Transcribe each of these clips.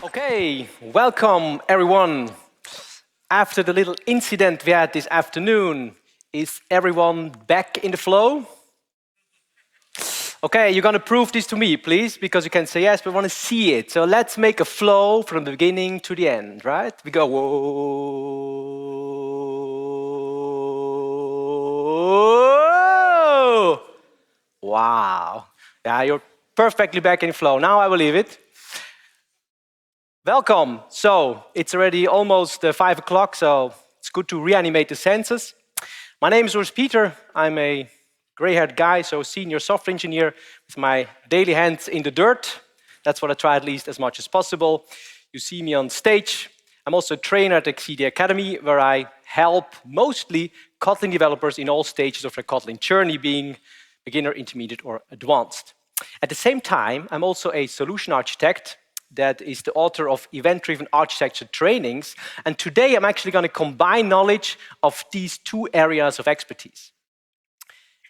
Okay, welcome everyone. After the little incident we had this afternoon, is everyone back in the flow? Okay, you're going to prove this to me, please, because you can say yes, but I want to see it. So let's make a flow from the beginning to the end, right? We go, whoa! Wow. Yeah, you're perfectly back in flow. Now I believe it. Welcome. So it's already almost 5 o'clock, so it's good to reanimate the senses. My name is Peter. I'm a gray-haired guy, so senior software engineer with my daily hands in the dirt. That's what I try at least as much as possible. You see me on stage. I'm also a trainer at the CD Academy, where I help mostly Kotlin developers in all stages of their Kotlin journey, being beginner, intermediate, or advanced. At the same time, I'm also a solution architect that is the author of event-driven architecture trainings. And today I'm actually going to combine knowledge of these two areas of expertise.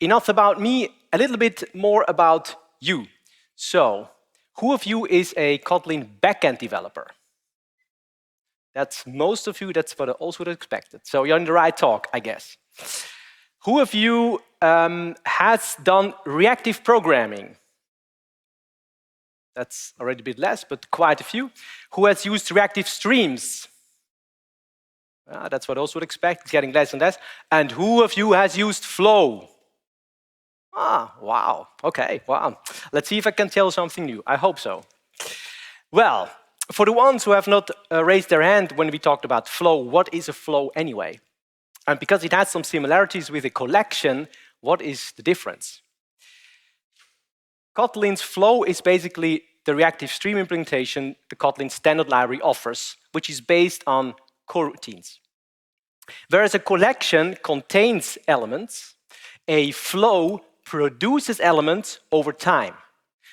Enough about me, a little bit more about you. So, who of you is a Kotlin backend developer? That's most of you, that's what I also would have expected. So you're in the right talk, I guess. Who of you has done reactive programming? That's already a bit less, but quite a few. Who has used reactive streams? That's what I also would expect. It's getting less and less. And who of you has used Flow? Wow. Okay, wow. Let's see if I can tell something new. I hope so. Well, for the ones who have not raised their hand when we talked about Flow, what is a flow anyway? And because it has some similarities with a collection, what is the difference? Kotlin's Flow is basically the reactive stream implementation the Kotlin standard library offers, which is based on coroutines. Whereas a collection contains elements, a flow produces elements over time.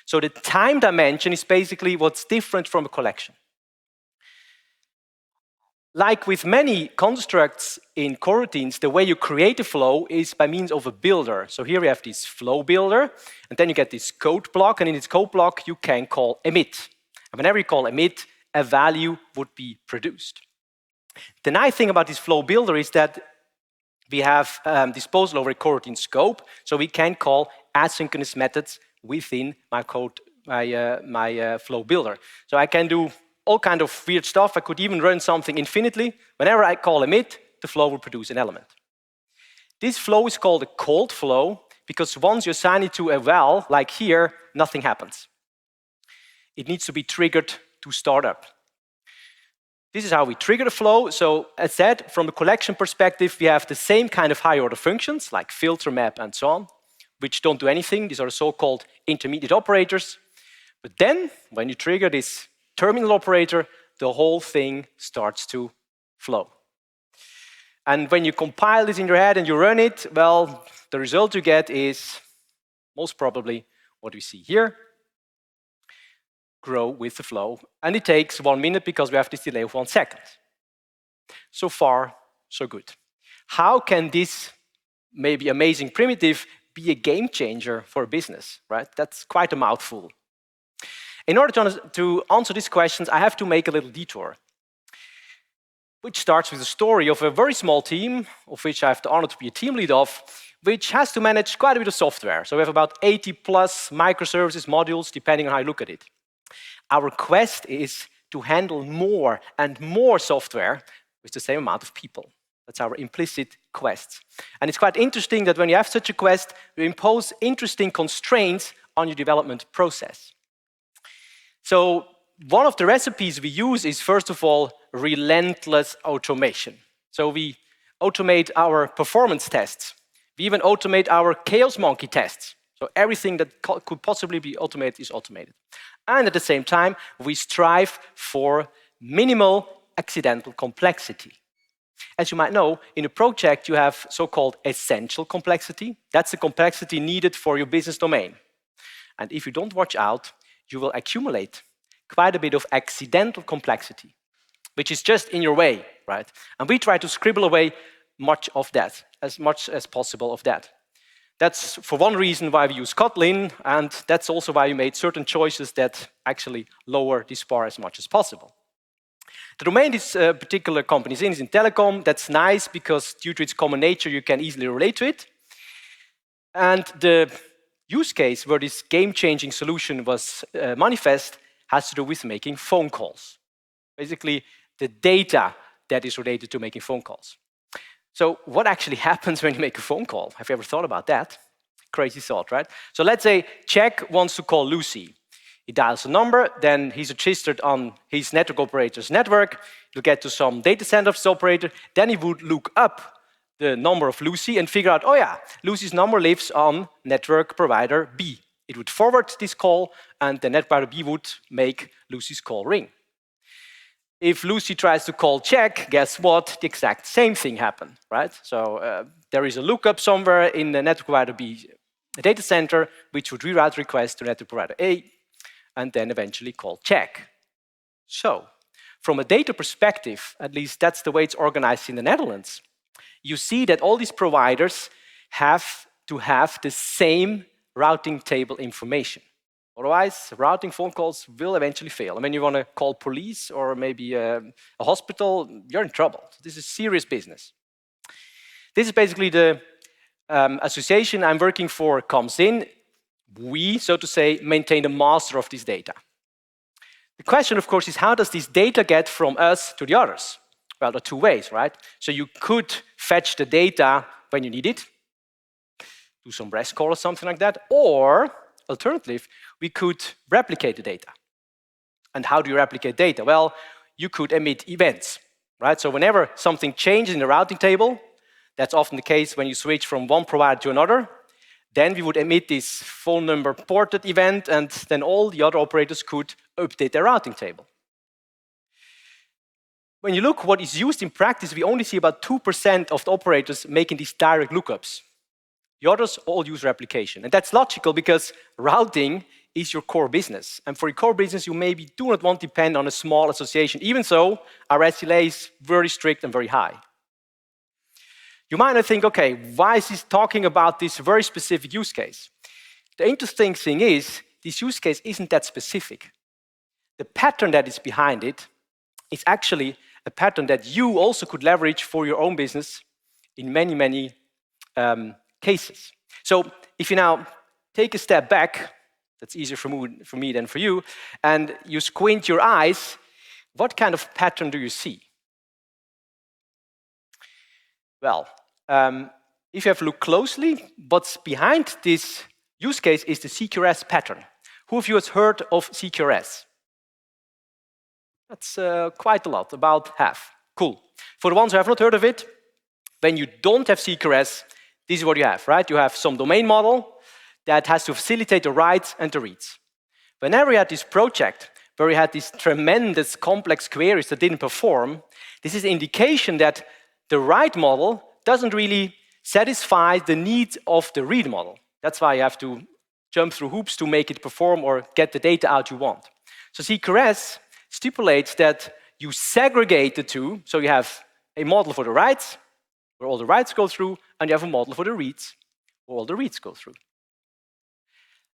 So the time dimension is basically what's different from a collection. Like with many constructs in coroutines, the way you create a flow is by means of a builder. So here we have this flow builder, and then you get this code block, and in this code block you can call emit. And whenever you call emit, a value would be produced. The nice thing about this flow builder is that we have disposal over a coroutine scope, so we can call asynchronous methods within my code, my flow builder. So I can do all kind of weird stuff. I could even run something infinitely. Whenever I call emit, the flow will produce an element. This flow is called a cold flow because once you assign it to a val, like here, nothing happens. It needs to be triggered to start up. This is how we trigger the flow. So as said, from the collection perspective, we have the same kind of higher order functions like filter, map, and so on, which don't do anything. These are so-called intermediate operators. But then, when you trigger this terminal operator, the whole thing starts to flow. And when you compile this in your head and you run it, well, the result you get is most probably what we see here. Grow with the flow. And it takes 1 minute because we have this delay of 1 second. So far, so good. How can this maybe amazing primitive be a game changer for a business, right? That's quite a mouthful. In order to answer these questions, I have to make a little detour, which starts with a story of a very small team, of which I have the honor to be a team lead of, which has to manage quite a bit of software. So we have about 80 plus microservices, modules, depending on how you look at it. Our quest is to handle more and more software with the same amount of people. That's our implicit quest. And it's quite interesting that when you have such a quest, you impose interesting constraints on your development process. So one of the recipes we use is, first of all, relentless automation. So we automate our performance tests. We even automate our chaos monkey tests. So everything that could possibly be automated is automated. And at the same time, we strive for minimal accidental complexity. As you might know, in a project you have so-called essential complexity. That's the complexity needed for your business domain. And if you don't watch out, you will accumulate quite a bit of accidental complexity, which is just in your way, right? And we try to scribble away much of that, as much as possible of that. That's for one reason why we use Kotlin, and that's also why we made certain choices that actually lower this bar as much as possible. The domain this particular company is in telecom. That's nice because due to its common nature, you can easily relate to it. And the use case where this game-changing solution was manifest has to do with making phone calls. Basically, the data that is related to making phone calls. So what actually happens when you make a phone call? Have you ever thought about that? Crazy thought, right? So let's say Jack wants to call Lucy. He dials a number, then he's registered on his network operator's network. He'll get to some data center of this operator. Then he would look up the number of Lucy and figure out, oh yeah, Lucy's number lives on network provider B. It would forward this call, and the network provider B would make Lucy's call ring. If Lucy tries to call Jack, guess what? The exact same thing happened, right? So there is a lookup somewhere in the network provider B data center, which would reroute request to network provider A, and then eventually call Jack. So from a data perspective, at least that's the way it's organized in the Netherlands, you see that all these providers have to have the same routing table information. Otherwise, routing phone calls will eventually fail. And when you want to call police or maybe a hospital, you're in trouble. So this is serious business. This is basically the association I'm working for comes in. We, so to say, maintain the master of this data. The question, of course, is how does this data get from us to the others? Well, there are two ways, right? So you could fetch the data when you need it, do some REST call or something like that, or alternative, we could replicate the data. And how do you replicate data? Well, you could emit events, right? So whenever something changes in the routing table, that's often the case when you switch from one provider to another, then we would emit this phone number ported event, and then all the other operators could update their routing table. When you look what is used in practice, we only see about 2% of the operators making these direct lookups. The others all use replication. And that's logical because routing is your core business. And for your core business, you maybe do not want to depend on a small association. Even so, our SLA is very strict and very high. You might not think, okay, why is he talking about this very specific use case? The interesting thing is, this use case isn't that specific. The pattern that is behind it is actually a pattern that you also could leverage for your own business in many, many cases. So if you now take a step back, that's easier for me than for you, and you squint your eyes, what kind of pattern do you see? Well, if you have to look closely, what's behind this use case is the CQRS pattern. Who of you has heard of CQRS? That's quite a lot, about half. Cool. For the ones who have not heard of it, when you don't have CQRS, this is what you have, right? You have some domain model that has to facilitate the writes and the reads. Whenever you had this project where you had these tremendous complex queries that didn't perform, this is an indication that the write model doesn't really satisfy the needs of the read model. That's why you have to jump through hoops to make it perform or get the data out you want. So CQRS stipulates that you segregate the two, so you have a model for the writes, where all the writes go through, and you have a model for the reads, where all the reads go through.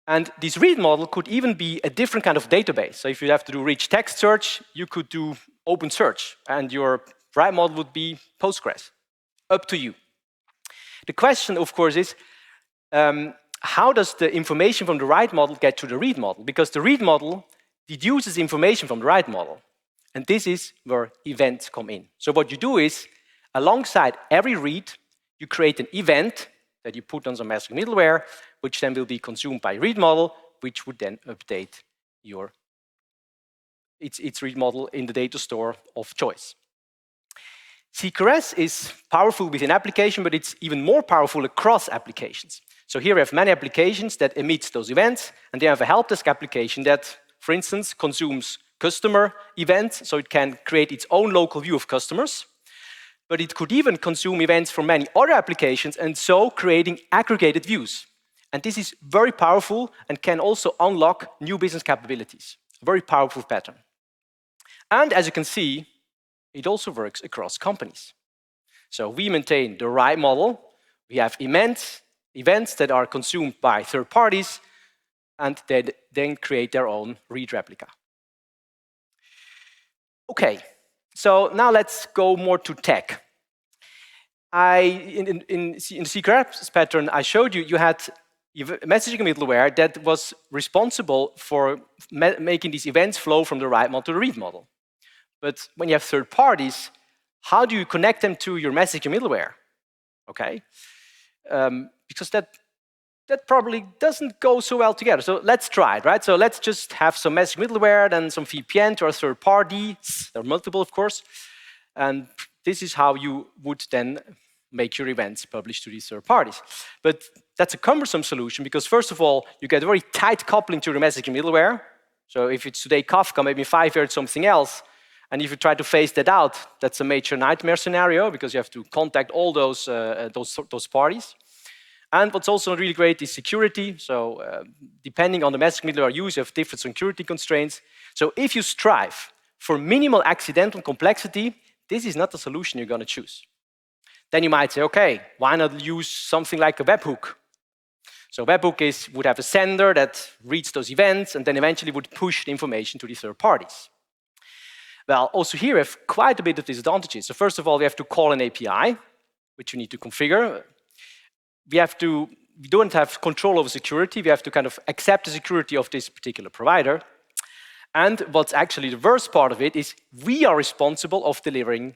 And this read model could even be a different kind of database. So if you have to do rich text search, you could do open search, and your write model would be Postgres. Up to you. The question, of course, is how does the information from the write model get to the read model? Because the read model deduces information from the write model. And this is where events come in. So what you do is, alongside every read, you create an event that you put on some messaging middleware, which then will be consumed by read model, which would then update its read model in the data store of choice. CQRS is powerful within application, but it's even more powerful across applications. So here we have many applications that emit those events, and they have a help desk application that, for instance, consumes customer events, so it can create its own local view of customers. But it could even consume events from many other applications, and so creating aggregated views. And this is very powerful and can also unlock new business capabilities. A very powerful pattern. And as you can see, it also works across companies. So we maintain the write model. We have events events that are consumed by third parties, and they then create their own read replica. Okay, so now let's go more to tech. In the CQRS pattern I showed you, you had a messaging middleware that was responsible for making these events flow from the write model to the read model. But when you have third parties, how do you connect them to your messaging middleware? Okay, because that probably doesn't go so well together. So let's try it, right? So let's just have some messaging middleware, then some VPN to our third parties. There are multiple, of course. And this is how you would then make your events published to these third parties. But that's a cumbersome solution because, first of all, you get a very tight coupling to your messaging middleware. So if it's today Kafka, maybe 5 years something else. And if you try to phase that out, that's a major nightmare scenario because you have to contact all those parties. And what's also really great is security. So depending on the messaging middleware you use, you have different security constraints. So if you strive for minimal accidental complexity, this is not the solution you're going to choose. Then you might say, okay, why not use something like a webhook? So webhook would have a sender that reads those events and then eventually would push the information to the third parties. Well, also here we have quite a bit of disadvantages. So first of all, we have to call an API, which you need to configure. We don't have control over security. We have to kind of accept the security of this particular provider. And what's actually the worst part of it is we are responsible of delivering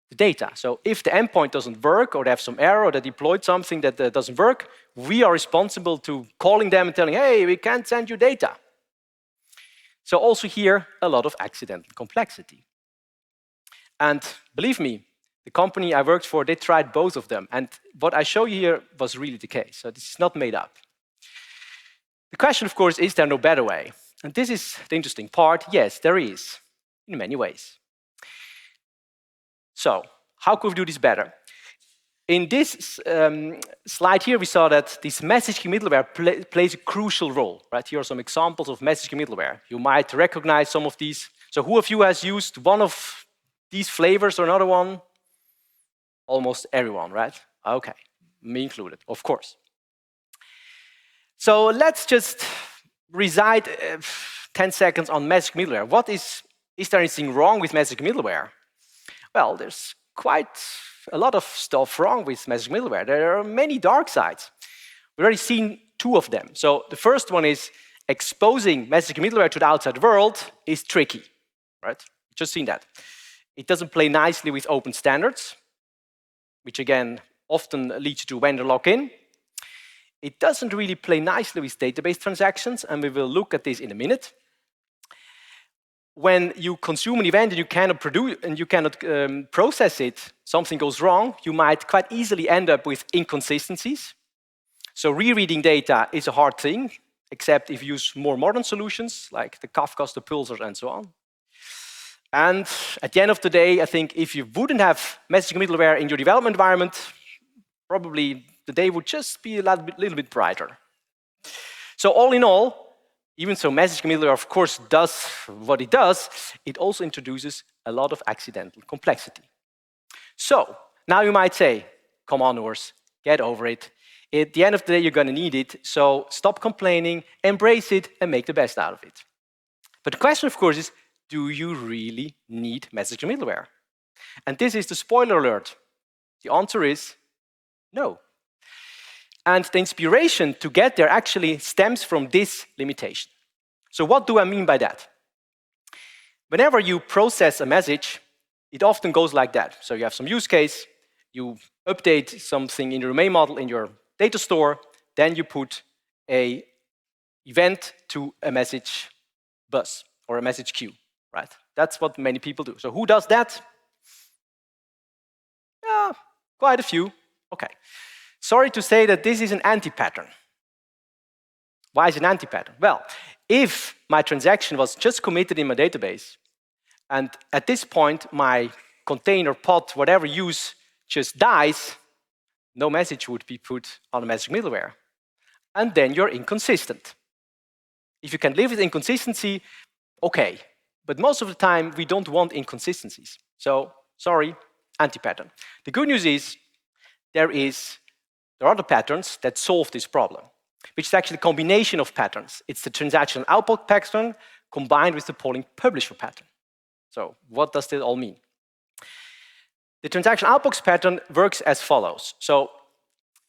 the data. So if the endpoint doesn't work or they have some error or they deployed something that doesn't work, we are responsible to calling them and telling, hey, we can't send you data. So also here, a lot of accidental complexity. And believe me, the company I worked for, they tried both of them. And what I show you here was really the case. So this is not made up. The question, of course, is there no better way? And this is the interesting part. Yes, there is, in many ways. So how could we do this better? In this slide here, we saw that this messaging middleware plays a crucial role. Right? Here are some examples of messaging middleware. You might recognize some of these. So who of you has used one of these flavors or another one? Almost everyone, right? Okay, me included, of course. So let's just reside 10 seconds on messaging middleware. Is there anything wrong with messaging middleware? Well, there's quite a lot of stuff wrong with messaging middleware. There are many dark sides. We've already seen 2 of them. So the first one is exposing messaging middleware to the outside world is tricky, right? Just seen that. It doesn't play nicely with open standards, which again often leads to vendor lock-in. It doesn't really play nicely with database transactions, and we will look at this in a minute. When you consume an event and you cannot process it, something goes wrong, you might quite easily end up with inconsistencies. So rereading data is a hard thing, except if you use more modern solutions like the Kafkas, the Pulsars, and so on. And at the end of the day, I think if you wouldn't have messaging middleware in your development environment, probably the day would just be a little bit brighter. So all in all, even so messaging middleware, of course, does what it does, it also introduces a lot of accidental complexity. So now you might say, come on, Urs, get over it. At the end of the day, you're going to need it. So stop complaining, embrace it, and make the best out of it. But the question, of course, is, do you really need messaging middleware? And this is the spoiler alert. The answer is no. And the inspiration to get there actually stems from this limitation. So what do I mean by that? Whenever you process a message, it often goes like that. So you have some use case, you update something in your main model in your data store, then you put an event to a message bus or a message queue, right? That's what many people do. So who does that? Yeah, quite a few. Okay. Sorry to say that this is an anti-pattern. Why is it an anti-pattern? Well, if my transaction was just committed in my database, and at this point my container, pod, whatever use just dies, no message would be put on the message middleware. And then you're inconsistent. If you can live with inconsistency, okay. But most of the time, we don't want inconsistencies. So, sorry, anti-pattern. The good news is there is there are other patterns that solve this problem, which is actually a combination of patterns. It's the transactional outbox pattern combined with the polling publisher pattern. So what does this all mean? The transactional outbox pattern works as follows. So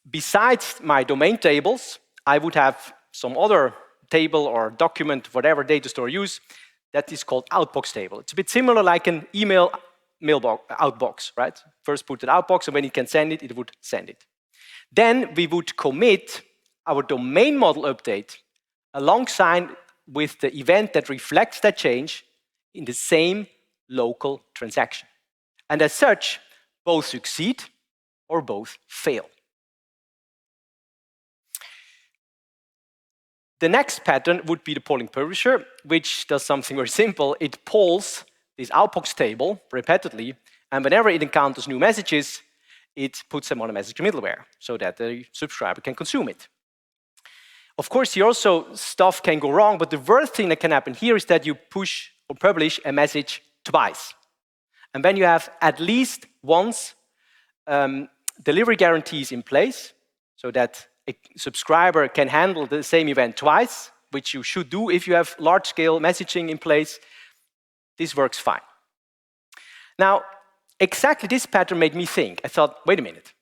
besides my domain tables, I would have some other table or document, whatever data store you use, that is called outbox table. It's a bit similar like an email mailbox, outbox, right? First put an outbox, and when it can send it, it would send it. Then we would commit our domain model update alongside with the event that reflects that change in the same local transaction. And as such, both succeed or both fail. The next pattern would be the polling publisher, which does something very simple. It polls this outbox table repeatedly, and whenever it encounters new messages, it puts them on a message middleware so that the subscriber can consume it. Of course, here also stuff can go wrong, but the worst thing that can happen here is that you push or publish a message twice. And when you have at least once delivery guarantees in place, so that a subscriber can handle the same event twice, which you should do if you have large-scale messaging in place, this works fine. Now, exactly this pattern made me think. I thought, wait a minute,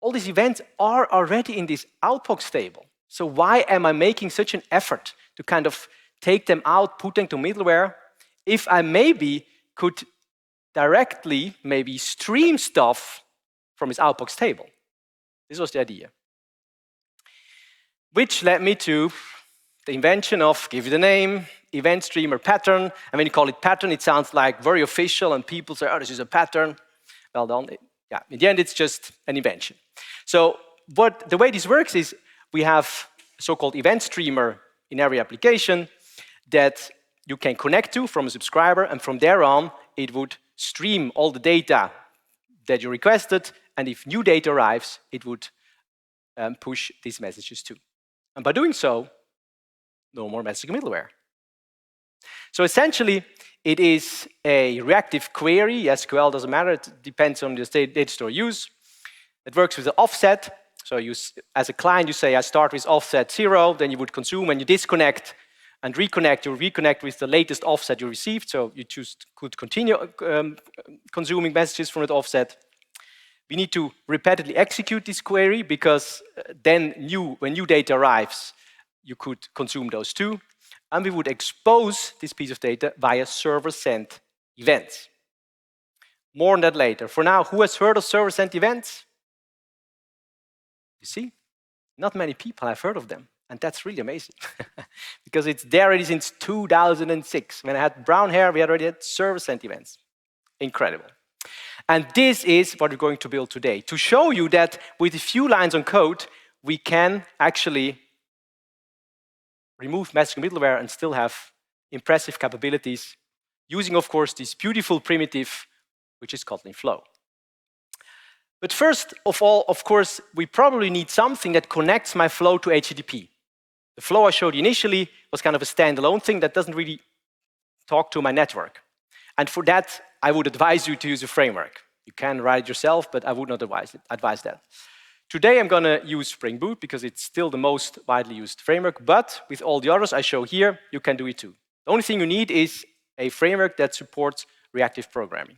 all these events are already in this outbox table. So why am I making such an effort to kind of take them out, put them to middleware, if I maybe could directly maybe stream stuff from this outbox table? This was the idea. Which led me to the invention of, give it a name, event streamer pattern. And when you call it pattern, it sounds like very official, and people say, oh, this is a pattern. Well done. Yeah, in the end, it's just an invention. So the way this works is we have a so-called event streamer in every application that you can connect to from a subscriber, and from there on, it would stream all the data that you requested, and if new data arrives, it would push these messages too. And by doing so, no more messaging middleware. So essentially, it is a reactive query. SQL doesn't matter. It depends on the data store use. It works with the offset. So you, as a client, you say, I start with offset 0. Then you would consume. When you disconnect and reconnect, you reconnect with the latest offset you received. So you could continue consuming messages from that offset. We need to repeatedly execute this query because then when new data arrives, you could consume those too. And we would expose this piece of data via server-sent events. More on that later. For now, who has heard of server-sent events? You see, not many people have heard of them. And that's really amazing. Because it's there already since 2006. When I had brown hair, we already had server-sent events. Incredible. And this is what we're going to build today, to show you that with a few lines on code, we can actually remove messaging middleware and still have impressive capabilities using, of course, this beautiful primitive, which is Kotlin Flow. But first of all, of course, we probably need something that connects my flow to HTTP. The flow I showed you initially was kind of a standalone thing that doesn't really talk to my network. And for that, I would advise you to use a framework. You can write it yourself, but I would not advise that. Today, I'm going to use Spring Boot because it's still the most widely used framework. But with all the others I show here, you can do it too. The only thing you need is a framework that supports reactive programming.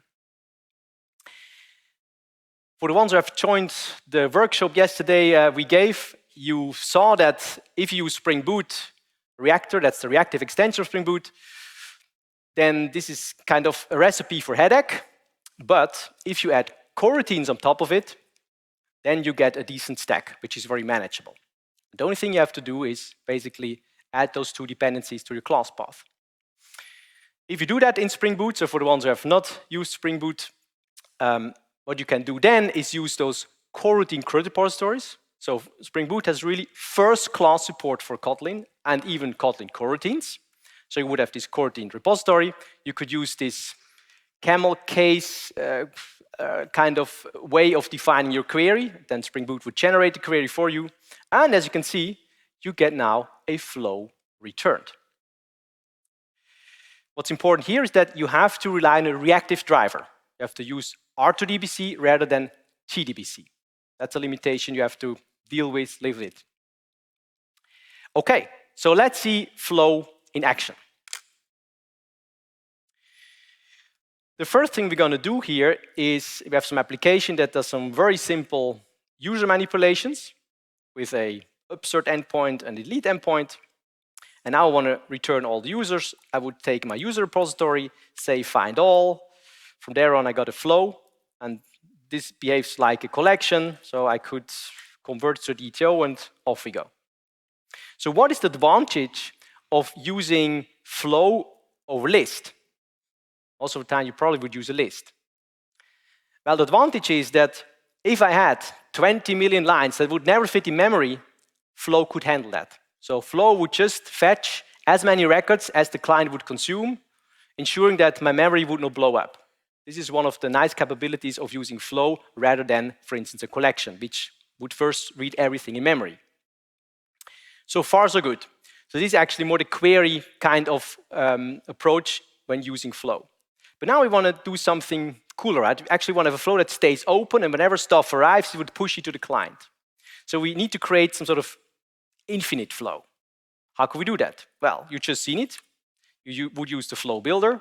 For the ones who have joined the workshop yesterday we gave, you saw that if you use Spring Boot Reactor, that's the reactive extension of Spring Boot, then this is kind of a recipe for headache. But if you add coroutines on top of it, then you get a decent stack, which is very manageable. The only thing you have to do is basically add those two dependencies to your class path. If you do that in Spring Boot, so for the ones who have not used Spring Boot, what you can do then is use those coroutine CRUD repositories. So Spring Boot has really first-class support for Kotlin and even Kotlin coroutines. So you would have this coroutine repository. You could use this camel case kind of way of defining your query. Then Spring Boot would generate the query for you. And as you can see, you get now a flow returned. What's important here is that you have to rely on a reactive driver. You have to use R2DBC rather than TDBC. That's a limitation you have to deal with, live with. Okay, so let's see flow in action. The first thing we're going to do here is we have some application that does some very simple user manipulations with a upsert endpoint and a delete endpoint. And now I want to return all the users. I would take my user repository, say find all. From there on, I got a flow, and this behaves like a collection, so I could convert to DTO, and off we go. So what is the advantage of using flow over list? Most of the time, you probably would use a list. Well, the advantage is that if I had 20 million lines that would never fit in memory, flow could handle that. So flow would just fetch as many records as the client would consume, ensuring that my memory would not blow up. This is one of the nice capabilities of using flow rather than, for instance, a collection, which would first read everything in memory. So far, so good. So this is actually more the query kind of approach when using flow. But now we want to do something cooler, right? We actually want to have a flow that stays open, and whenever stuff arrives, it would push it to the client. So we need to create some sort of infinite flow. How can we do that? Well, you just seen it. You would use the flow builder.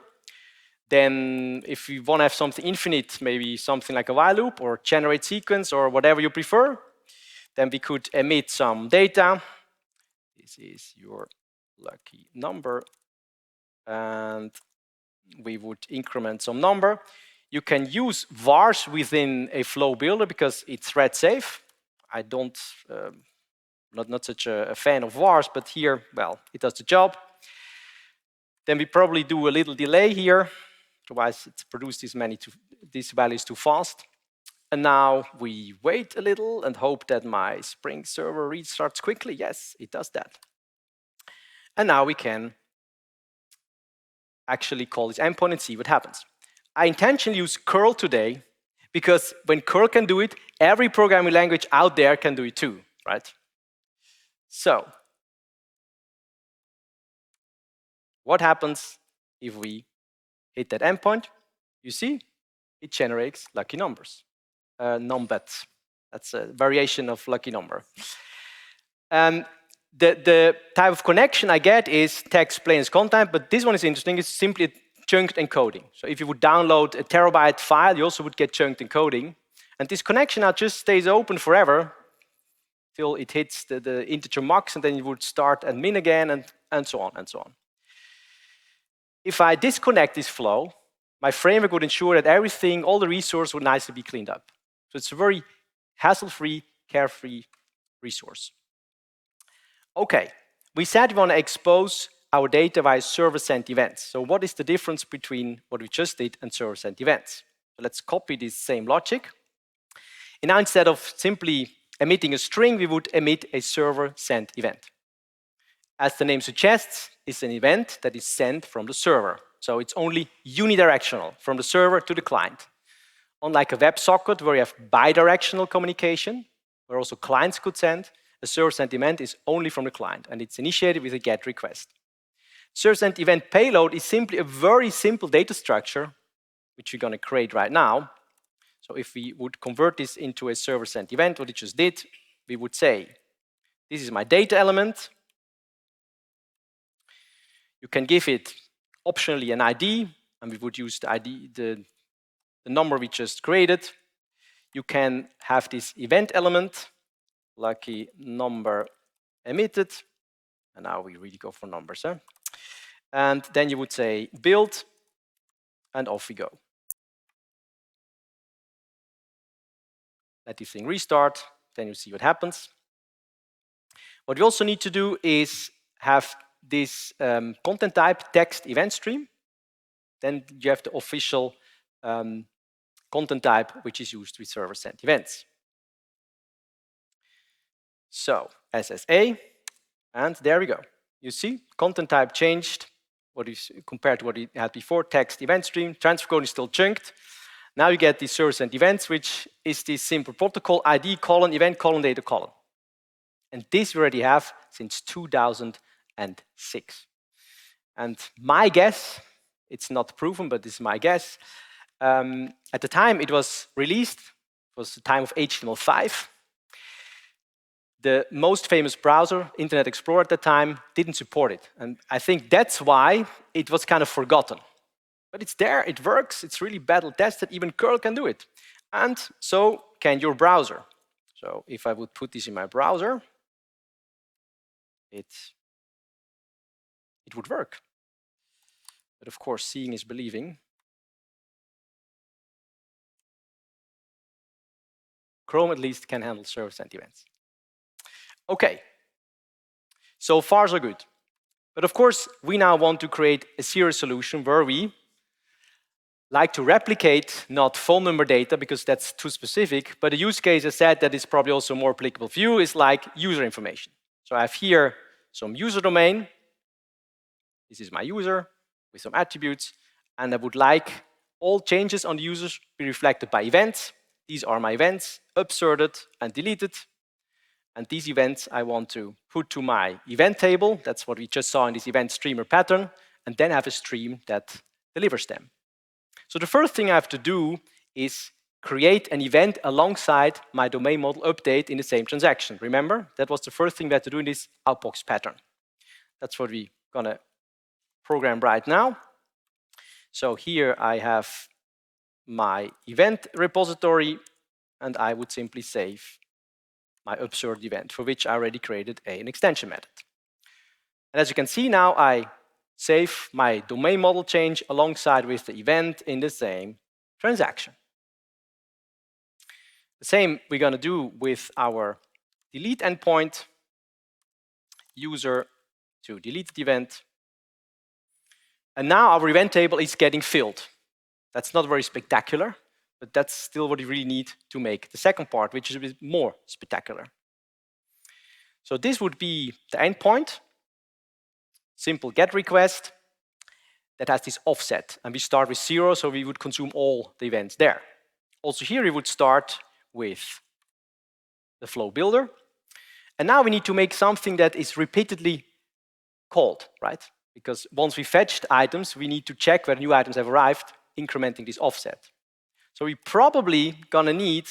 Then if you want to have something infinite, maybe something like a while loop or generate sequence or whatever you prefer, then we could emit some data. This is your lucky number. And we would increment some number. You can use vars within a flow builder because it's thread safe. I don't, not such a fan of vars, but here, well, it does the job. Then we probably do a little delay here. Otherwise, it's produced these values too fast. And now we wait a little and hope that my Spring server restarts quickly. Yes, it does that. And now we can actually call this endpoint and see what happens. I intentionally use curl today because when curl can do it, every programming language out there can do it too, right? So, what happens if we hit that endpoint? You see, it generates lucky numbers. Numbets. That's a variation of lucky number. The type of connection I get is text, plain as content, but this one is interesting. It's simply chunked encoding. So if you would download a terabyte file, you also would get chunked encoding. And this connection now just stays open forever till it hits the integer max, and then you would start and min again, and so on and so on. If I disconnect this flow, my framework would ensure that everything, all the resources would nicely be cleaned up. So it's a very hassle-free, carefree resource. Okay, we said we want to expose our data via server-sent events. So what is the difference between what we just did and server-sent events? So let's copy this same logic. And now instead of simply emitting a string, we would emit a server-sent event. As the name suggests, it's an event that is sent from the server. So it's only unidirectional, from the server to the client. Unlike a WebSocket, where you have bidirectional communication, where also clients could send, a server-sent event is only from the client, and it's initiated with a GET request. Server-sent event payload is simply a very simple data structure, which we're going to create right now. So if we would convert this into a server-sent event, what it just did, we would say, this is my data element. You can give it optionally an ID, and we would use the ID, the number we just created. You can have this event element, lucky number emitted, and now we really go for numbers. Huh? And then you would say build, and off we go. Let this thing restart, then you see what happens. What we also need to do is have this content type text event stream. Then you have the official content type, which is used with server-sent events. So SSA, and there we go. You see, content type changed. What is compared to what it had before? Text event stream. Transfer code is still chunked. Now you get these server-sent events, which is this simple protocol ID colon event colon data colon. And this we already have since 2006. And my guess, it's not proven, but this is my guess. At the time it was released, it was the time of HTML5. the most famous browser, Internet Explorer at the time, didn't support it. And I think that's why it was kind of forgotten. But it's there, it works, it's really battle tested, even curl can do it. And so can your browser. So if I would put this in my browser, it would work. But of course, seeing is believing. Chrome at least can handle server-sent events. Okay, so far so good. But of course, we now want to create a serious solution where we like to replicate not phone number data because that's too specific, but a use case I said that is probably also more applicable for you is like user information. So I have here some user domain. This is my user with some attributes, and I would like all changes on the users be reflected by events. These are my events, upserted and deleted. And these events I want to put to my event table. That's what we just saw in this event streamer pattern, and then have a stream that delivers them. So the first thing I have to do is create an event alongside my domain model update in the same transaction. Remember, that was the first thing we had to do in this outbox pattern. That's what we're gonna program right now. So here I have my event repository, and I would simply save my upserted event, for which I already created an extension method. And as you can see now, I save my domain model change alongside with the event in the same transaction. The same we're going to do with our delete endpoint, user to delete the event. And now our event table is getting filled. That's not very spectacular, but that's still what you really need to make the second part, which is a bit more spectacular. So this would be the endpoint, simple GET request that has this offset. And we start with 0, so we would consume all the events there. Also here we would start with the flow builder. And now we need to make something that is repeatedly called, right? Because once we fetched items, we need to check whether new items have arrived, incrementing this offset. So we're probably gonna need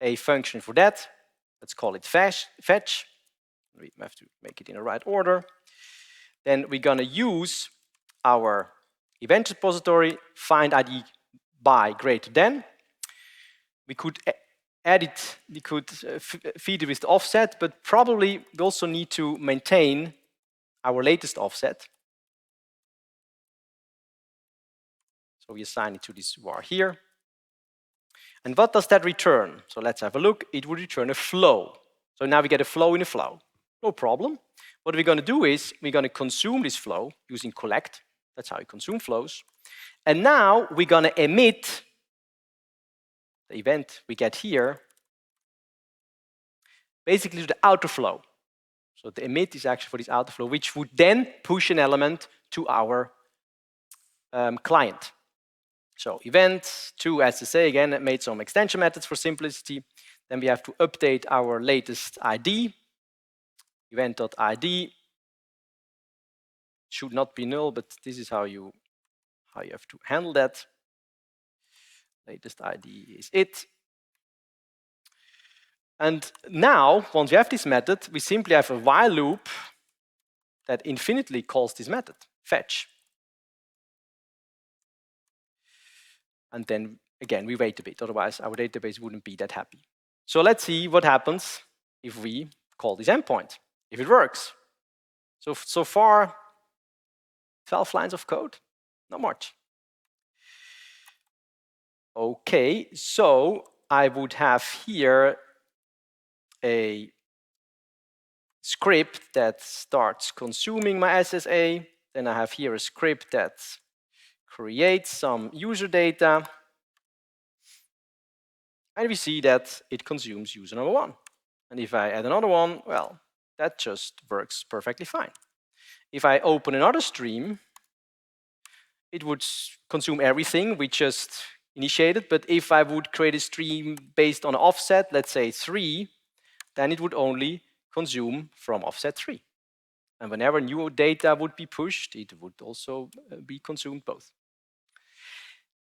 a function for that. Let's call it fetch. We have to make it in the right order. Then we're gonna use our event repository, find ID by greater than. We could add it, we could feed it with the offset, but probably we also need to maintain our latest offset. So we assign it to this var here. And what does that return? So let's have a look. It would return a flow. So now we get a flow in a flow. No problem. What we're going to do is we're going to consume this flow using collect. That's how you consume flows. And now we're going to emit the event we get here basically to the outer flow. So the emit is actually for this outer flow, which would then push an element to our client. So event to SSA, again, it made some extension methods for simplicity. Then we have to update our latest ID. Event.id should not be null, but this is how you have to handle that. Latest ID is it. And now, once we have this method, we simply have a while loop that infinitely calls this method, fetch. And then, again, we wait a bit, otherwise our database wouldn't be that happy. So let's see what happens if we call this endpoint, if it works. So far, 12 lines of code, not much. Okay, so I would have here a script that starts consuming my SSA. Then I have here a script that creates some user data. And we see that it consumes user number 1. And if I add another one, well, that just works perfectly fine. If I open another stream, it would consume everything we just initiated. But if I would create a stream based on offset, let's say 3, then it would only consume from offset 3. And whenever new data would be pushed, it would also be consumed both.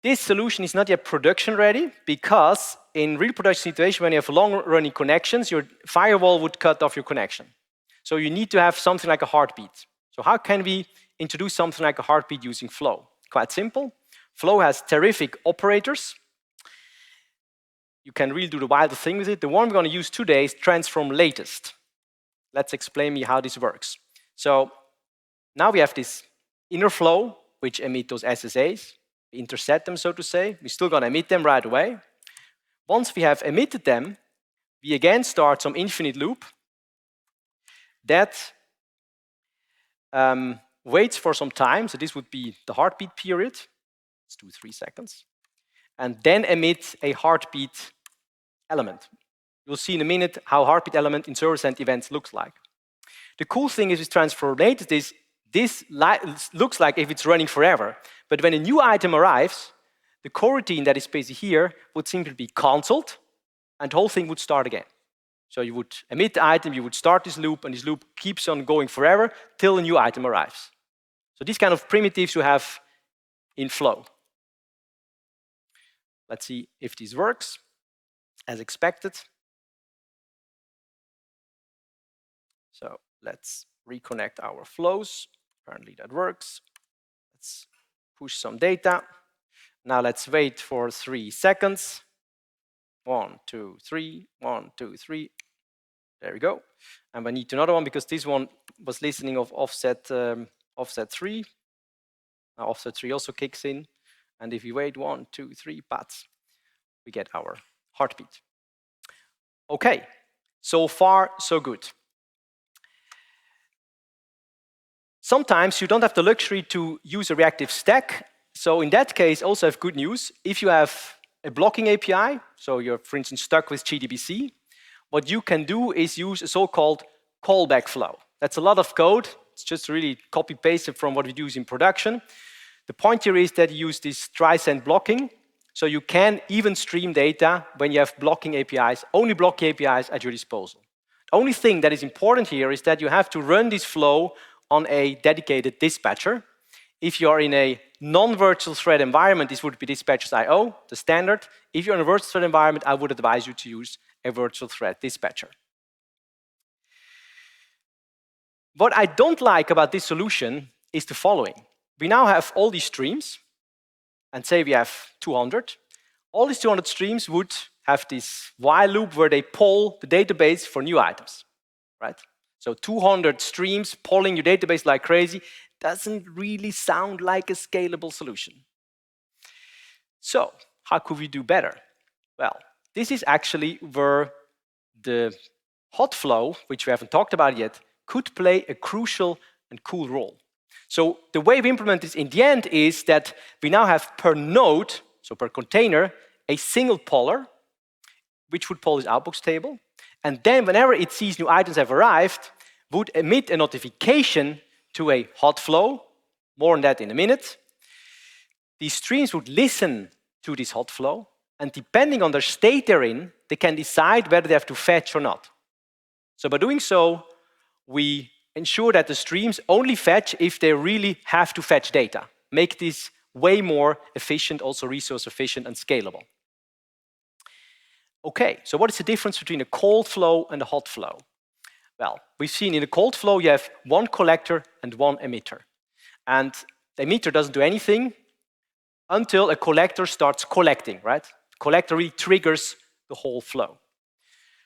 This solution is not yet production ready because in real production situation, when you have long-running connections, your firewall would cut off your connection. So you need to have something like a heartbeat. So how can we introduce something like a heartbeat using Flow? Quite simple. Flow has terrific operators. You can really do the wildest thing with it. The one we're going to use today is transform latest. Let's explain me how this works. So now we have this inner flow, which emit those SSAs. We intercept them, so to say. We're still going to emit them right away. Once we have emitted them, we again start some infinite loop that waits for some time. So this would be the heartbeat period. Let's do 3 seconds. And then emit a heartbeat element. You'll see in a minute how heartbeat element in server-sent events looks like. The cool thing is with transform latest is this looks like if it's running forever. But when a new item arrives, the coroutine that is basically here would simply be cancelled, and the whole thing would start again. So you would emit the item, you would start this loop, and this loop keeps on going forever till a new item arrives. So these kind of primitives you have in Flow. Let's see if this works as expected. So let's reconnect our flows. Apparently that works. Let's push some data. Now let's wait for 3 seconds. 1, 2, 3, 1, 2, 3. There we go. And we need another one because this one was listening of offset 3. Now offset 3 also kicks in. And if we wait 1, 2, 3 pats, we get our heartbeat. Okay, so far so good. Sometimes you don't have the luxury to use a reactive stack. So in that case, also have good news. If you have a blocking API, so you're, for instance, stuck with GDBC, what you can do is use a so-called callback flow. That's a lot of code. It's just really copy-pasted from what we use in production. The point here is that you use this trisend blocking, so you can even stream data when you have blocking APIs, only blocking APIs at your disposal. The only thing that is important here is that you have to run this flow on a dedicated dispatcher. If you are in a non-virtual thread environment, this would be dispatchers.io, the standard. If you're in a virtual thread environment, I would advise you to use a virtual thread dispatcher. What I don't like about this solution is the following. We now have all these streams, and say we have 200. All these 200 streams would have this while loop where they poll the database for new items, right? So 200 streams polling your database like crazy doesn't really sound like a scalable solution. So how could we do better? Well, this is actually where the hot flow, which we haven't talked about yet, could play a crucial and cool role. So the way we implement this in the end is that we now have per node, so per container, a single poller, which would poll this outbox table. And then whenever it sees new items have arrived, would emit a notification to a hot flow. More on that in a minute. These streams would listen to this hot flow, and depending on their state they're in, they can decide whether they have to fetch or not. So by doing so, we ensure that the streams only fetch if they really have to fetch data. Make this way more efficient, also resource efficient and scalable. Okay, so what is the difference between a cold flow and a hot flow? Well, we've seen in a cold flow you have one collector and one emitter. And the emitter doesn't do anything until a collector starts collecting, right? The collector really triggers the whole flow.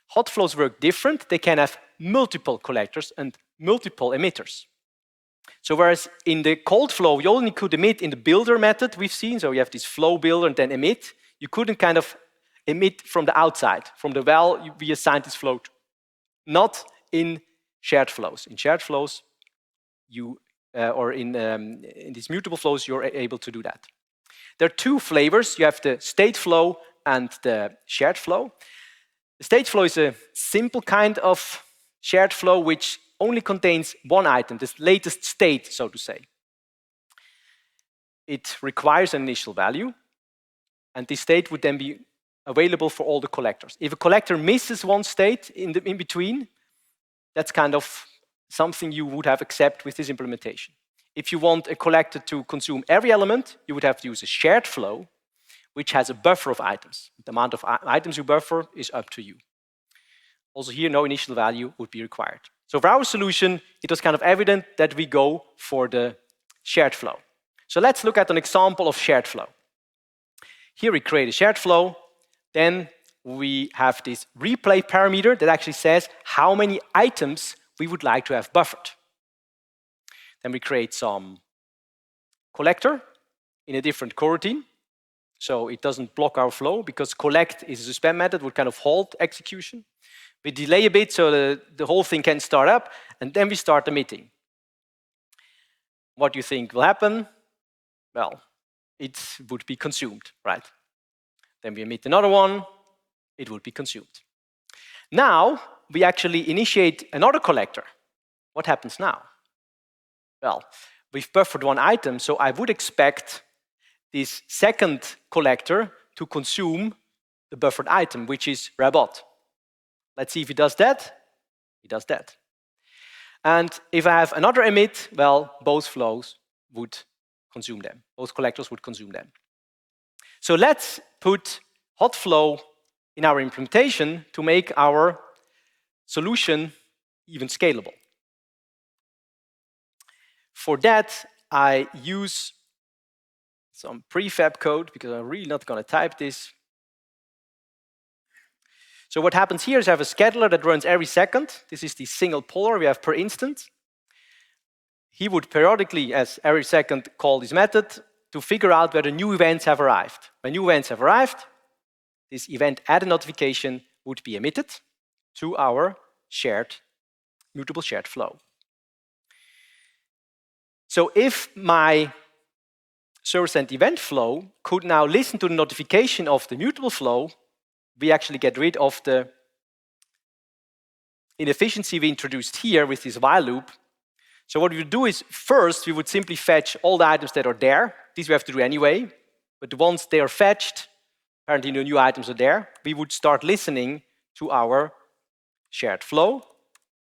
Hot flows work different. They can have multiple collectors and multiple emitters. So whereas in the cold flow, you only could emit in the builder method we've seen, so you have this flow builder and then emit, you couldn't kind of emit from the outside, from the well we assigned this flow to. Not in shared flows. In shared flows, or in these mutable flows, you're able to do that. There are two flavors. You have the StateFlow and the shared flow. The StateFlow is a simple kind of shared flow which only contains one item, this latest state, so to say. It requires an initial value, and this state would then be available for all the collectors. If a collector misses one state in between, that's kind of something you would have accept with this implementation. If you want a collector to consume every element, you would have to use a shared flow, which has a buffer of items. The amount of items you buffer is up to you. Also here, no initial value would be required. So for our solution, it was kind of evident that we go for the shared flow. So let's look at an example of shared flow. Here we create a shared flow. Then we have this replay parameter that actually says how many items we would like to have buffered. Then we create some collector in a different coroutine. So it doesn't block our flow because collect is a suspend method, would kind of halt execution. We delay a bit so the whole thing can start up, and then we start the meeting. What do you think will happen? Well, it would be consumed, right? Then we emit another one, it would be consumed. Now, we actually initiate another collector. What happens now? Well, we've buffered one item, so I would expect this second collector to consume the buffered item, which is rabot. Let's see if it does that. It does that. And if I have another emit, well, both flows would consume them. Both collectors would consume them. So let's put hot flow in our implementation to make our solution even scalable. For that, I use some prefab code because I'm really not going to type this. So what happens here is I have a scheduler that runs every second. This is the single polar we have per instance. He would periodically, as every second, call this method to figure out whether new events have arrived. When new events have arrived, this event added notification would be emitted to our mutable shared flow. So if my server-sent event flow could now listen to the notification of the mutable flow, we actually get rid of the inefficiency we introduced here with this while loop. So what we would do is first we would simply fetch all the items that are there. These we have to do anyway, but once they are fetched, apparently no new items are there, we would start listening to our shared flow.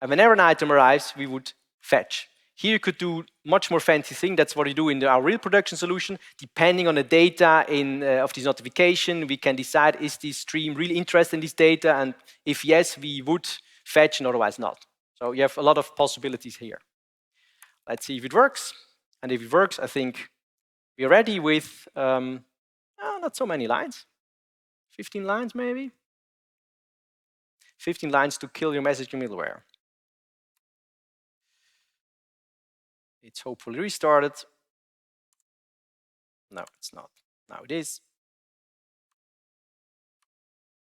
And whenever an item arrives, we would fetch. Here you could do much more fancy thing. That's what we do in our real production solution. Depending on the data of this notification, we can decide, is this stream really interested in this data? And if yes, we would fetch and otherwise not. So you have a lot of possibilities here. Let's see if it works. And if it works, I think we're ready with not so many lines. 15 lines maybe? 15 lines to kill your messaging middleware. It's hopefully restarted. No, it's not. Now it is.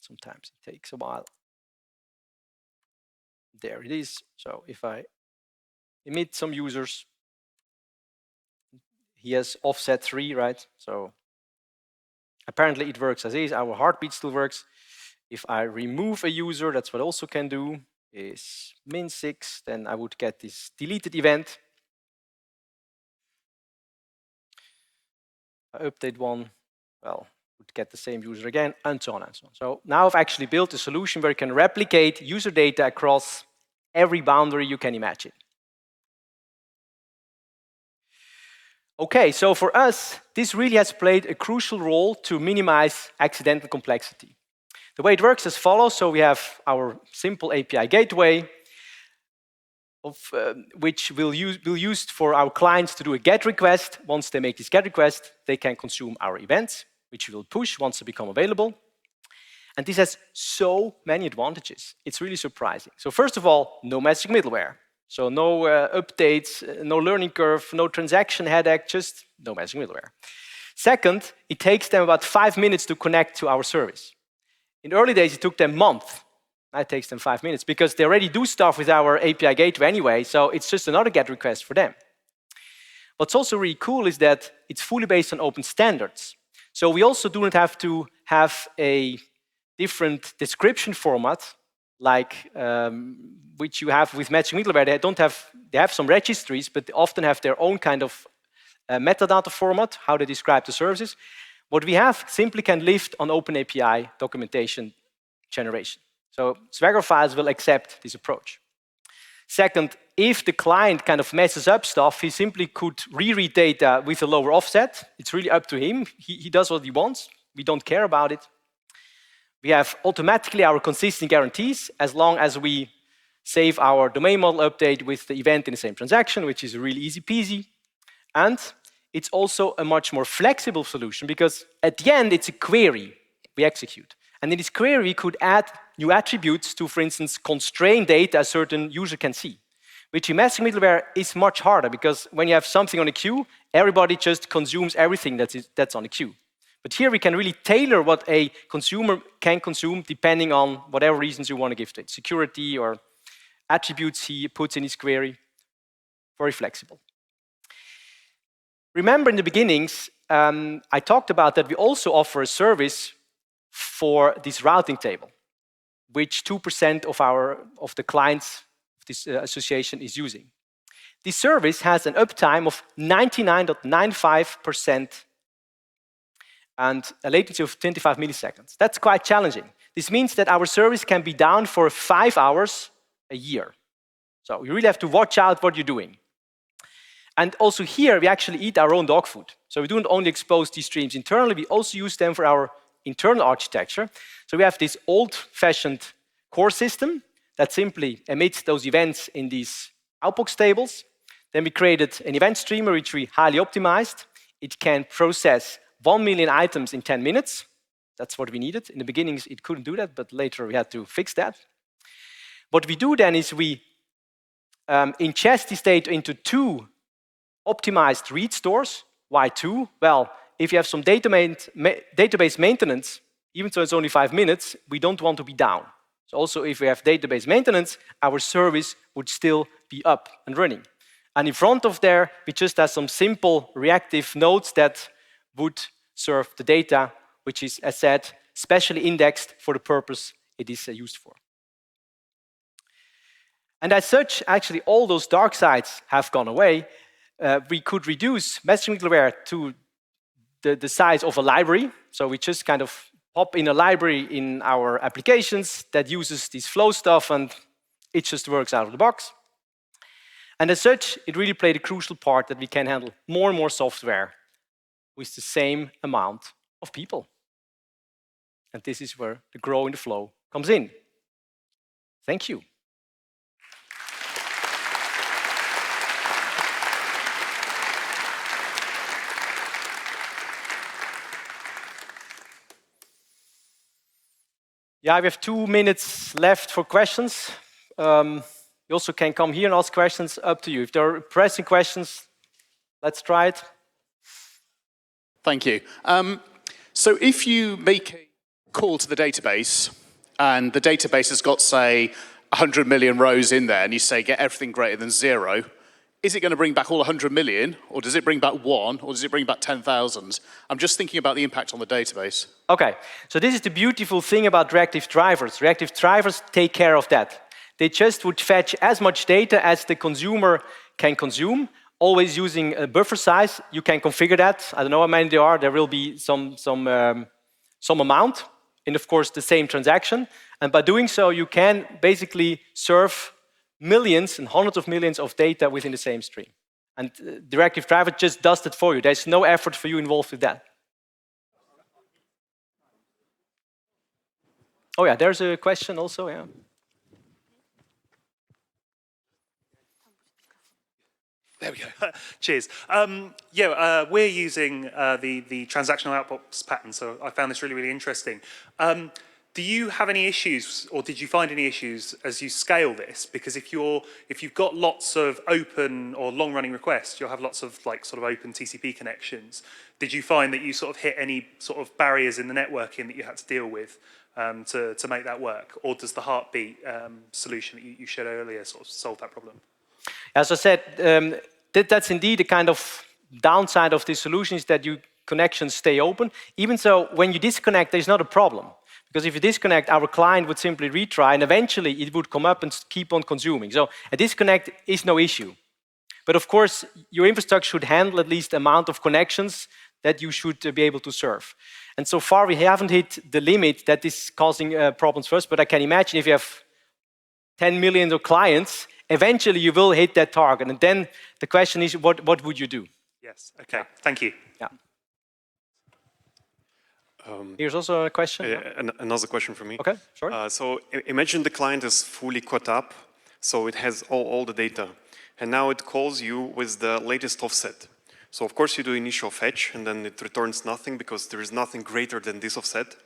Sometimes it takes a while. There it is. So if I emit some users, he has offset 3, right? So apparently it works as is. Our heartbeat still works. If I remove a user, that's what I also can do, is -6, then I would get this deleted event. I update one, well, would get the same user again, and so on and so on. So now I've actually built a solution where you can replicate user data across every boundary you can imagine. Okay, so for us, this really has played a crucial role to minimize accidental complexity. The way it works as follows. So we have our simple API gateway, which we'll use for our clients to do a GET request. Once they make this GET request, they can consume our events, which we will push once they become available. And this has so many advantages. It's really surprising. So first of all, no messaging middleware. So no updates, no learning curve, no transaction headache, just no messaging middleware. Second, it takes them about 5 minutes to connect to our service. In the early days, it took them months. Now it takes them 5 minutes because they already do stuff with our API gateway anyway, so it's just another GET request for them. What's also really cool is that it's fully based on open standards. So we also do not have to have a different description format like which you have with messaging middleware. They have some registries, but they often have their own kind of metadata format, how they describe the services. What we have simply can lift on OpenAPI documentation generation. So Swagger files will accept this approach. Second, if the client kind of messes up stuff, he simply could reread data with a lower offset. It's really up to him. He does what he wants. We don't care about it. We have automatically our consistent guarantees as long as we save our domain model update with the event in the same transaction, which is really easy peasy. And it's also a much more flexible solution because at the end, it's a query we execute. And in this query, we could add new attributes to, for instance, constrain data a certain user can see, which in messaging middleware is much harder because when you have something on a queue, everybody just consumes everything that's on the queue. But here we can really tailor what a consumer can consume depending on whatever reasons you want to give to it, security or attributes he puts in his query. Very flexible. Remember in the beginnings, I talked about that we also offer a service for this routing table, which 2% of the clients of this association is using. This service has an uptime of 99.95% and a latency of 25 milliseconds. That's quite challenging. This means that our service can be down for 5 hours a year. So you really have to watch out what you're doing. And also here, we actually eat our own dog food. So we don't only expose these streams internally, we also use them for our internal architecture. So we have this old-fashioned core system that simply emits those events in these outbox tables. Then we created an event streamer, which we highly optimized. It can process 1 million items in 10 minutes. That's what we needed. In the beginnings, it couldn't do that, but later we had to fix that. What we do then is we ingest this data into 2 optimized read stores. Why 2? Well, if you have some database maintenance, even though it's only 5 minutes, we don't want to be down. So also if we have database maintenance, our service would still be up and running. And in front of there, we just have some simple reactive nodes that would serve the data, which is, as said, specially indexed for the purpose it is used for. And as such, actually all those dark sides have gone away. We could reduce messaging middleware to the size of a library. So we just kind of pop in a library in our applications that uses this flow stuff, and it just works out of the box. And as such, it really played a crucial part that we can handle more and more software with the same amount of people. And this is where the grow in the flow comes in. Thank you. Yeah, we have 2 minutes left for questions. You also can come here and ask questions, up to you. If there are pressing questions, let's try it. Thank you. So if you make a call to the database, and the database has got, say, 100 million rows in there, and you say, get everything greater than 0, is it going to bring back all 100 million, or does it bring back 1, or does it bring back 10,000? I'm just thinking about the impact on the database. Okay, so this is the beautiful thing about reactive drivers. Reactive drivers take care of that. They just would fetch as much data as the consumer can consume, always using a buffer size. You can configure that. I don't know how many there are. There will be some amount in, of course, the same transaction. And by doing so, you can basically serve millions and hundreds of millions of data within the same stream. And the reactive driver just does that for you. There's no effort for you involved with that. Oh yeah, there's a question also, yeah. There we go. Cheers. We're using the transactional outbox pattern, so I found this really, really interesting. Do you have any issues, or did you find any issues as you scale this? Because if you've got lots of open or long-running requests, you'll have lots of sort of open TCP connections. Did you find that you sort of hit any sort of barriers in the networking that you had to deal with to make that work, or does the heartbeat solution that you showed earlier sort of solve that problem? As I said, that's indeed a kind of downside of this solution, is that your connections stay open. Even so, when you disconnect, there's not a problem. Because if you disconnect, our client would simply retry, and eventually it would come up and keep on consuming. So a disconnect is no issue. But of course, your infrastructure should handle at least the amount of connections that you should be able to serve. And so far, we haven't hit the limit that is causing problems for us. But I can imagine if you have 10 million of clients, eventually you will hit that target. And then the question is, what would you do? Yes, okay, thank you. Yeah. Here's also a question. Another question from me. Okay, sure. So imagine the client is fully caught up, so it has all the data, and now it calls you with the latest offset. So of course you do initial fetch, and then it returns nothing because there is nothing greater than this offset.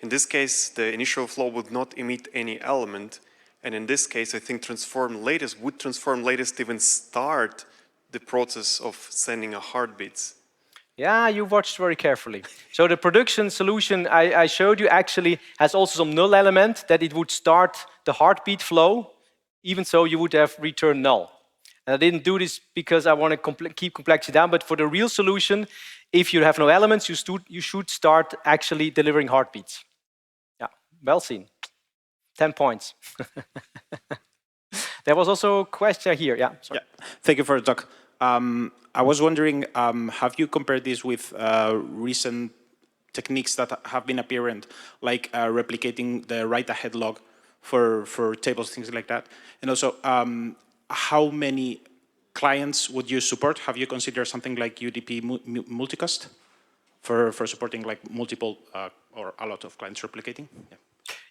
In this case, the initial flow would not emit any element, and in this case, I think would transform latest even start the process of sending a heartbeats. Yeah, you watched very carefully. So the production solution I showed you actually has also some null element that it would start the heartbeat flow, even so you would have returned null. And I didn't do this because I want to keep complexity down, but for the real solution, if you have no elements, you should start actually delivering heartbeats. Yeah, well seen. 10 points. There was also a question here. Yeah, sorry. Yeah. Thank you for the talk. I was wondering, have you compared this with recent techniques that have been apparent, like replicating the write-ahead log for tables, things like that? And also, how many clients would you support? Have you considered something like UDP multicast for supporting like multiple or a lot of clients replicating?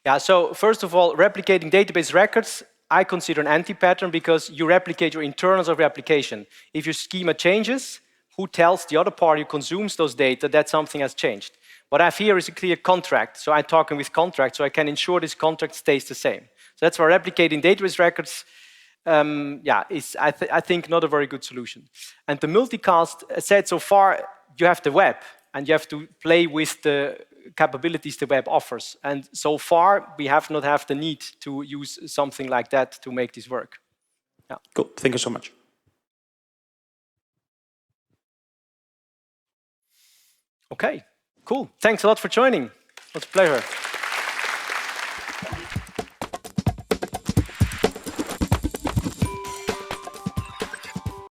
Yeah, so first of all, replicating database records, I consider an anti-pattern because you replicate your internals of your application. If your schema changes, who tells the other party who consumes those data that something has changed? What I have here is a clear contract. So I'm talking with contract, so I can ensure this contract stays the same. So that's why replicating database records, is I think not a very good solution. And the multicast, as said so far, you have the web, and you have to play with the capabilities the web offers. And so far, we have not had the need to use something like that to make this work. Yeah. Cool. Thank you so much. Okay, cool. Thanks a lot for joining. It was a pleasure.